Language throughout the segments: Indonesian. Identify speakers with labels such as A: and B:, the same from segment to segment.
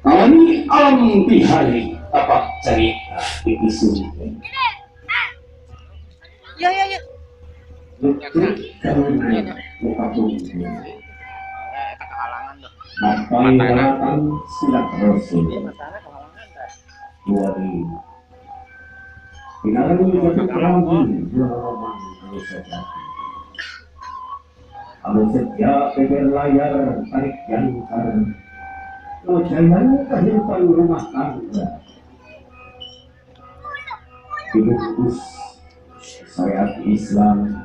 A: Kami alam bihari apa cerita itu sini.
B: Ya ya ya.
C: Kehalangan tuh.
A: Napai daratan silat rasul. Dua ribu. Pinaran jatuh kerambi Roman Alusejati. Alusejati berlayar tarik jangkar. Lojayan kehidupan rumah tangga. Dibungkus syariat Islam.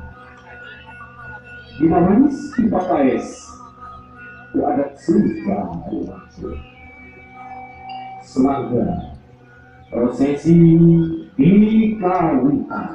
A: Dimanis dipapais. Adat surga dimaksud. Selaga prosesi dikawinkan.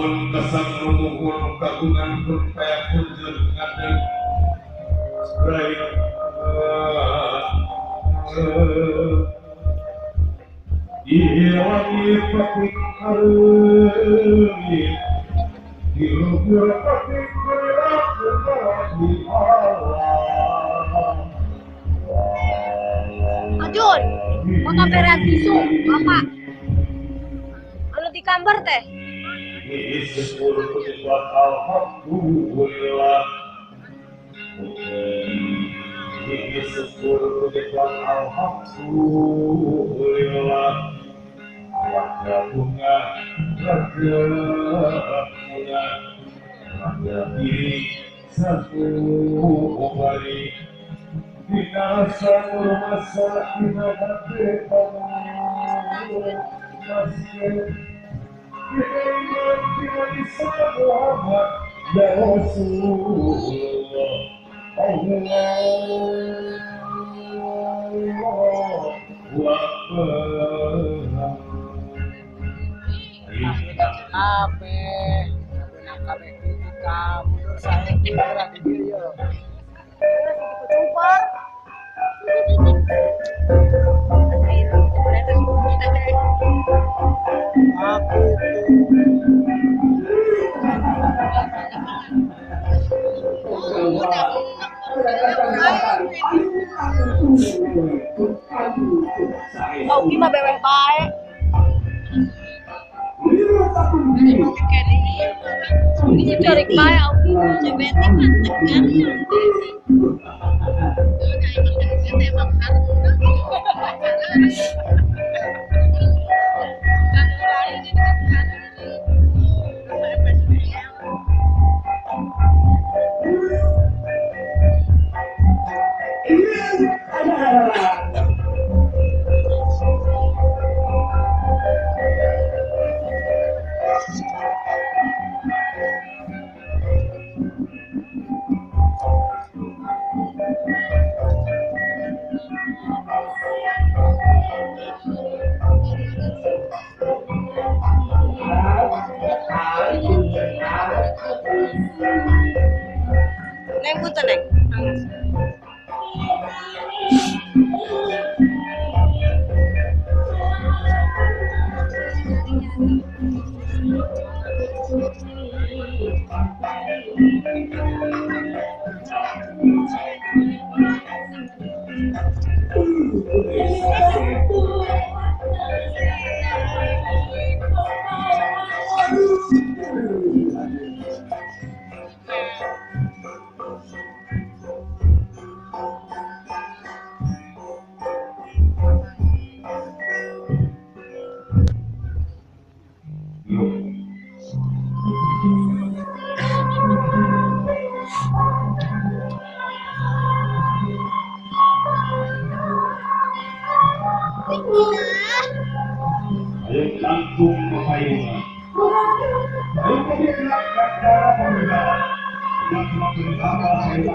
B: Sampun kesang lumuhur kagungan pun kayak kunjung ngadeg Rai Iwangi patik hari Dilubur patik berat di alam
D: Ajun, mau kamera tisu, Bapak. Kalau di kamar teh.
B: Ini sepuluh penyebab alhamdulillah. Ini sepuluh penyebab alhamdulillah. Raja bunga, raja bunga, raja diri satu kembali. Binasa masa kita bertemu masih kita ingat di sahabat ya Rasulullah
D: Oki mah beweh bae. Ini cari bae Oki mah jebete mantep kan. Emang Neng punten neng.
B: Ayo langsung mengayunkan. Ayo bergerak ke arah pemuda. Yang telah bersama saya.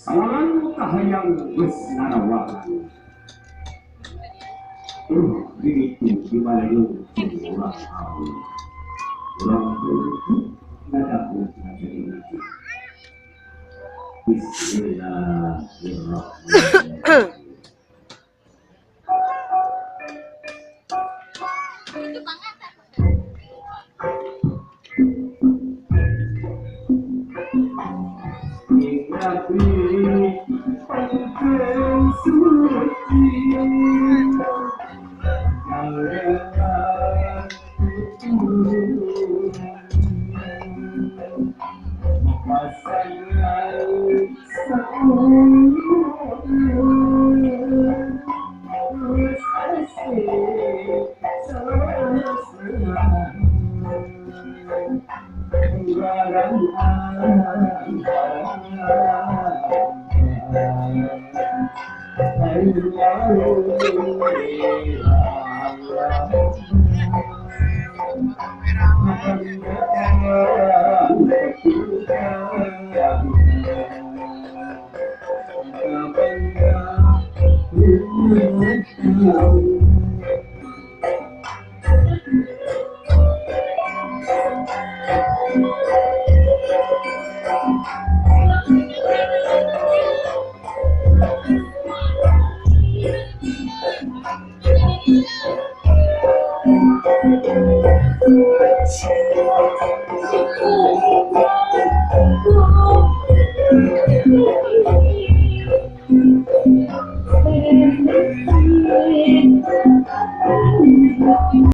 A: Sawangan kahayang wis narawa. Ini gimana itu orang tahu. Orang itu nggak ada Bismillahirrahmanirrahim.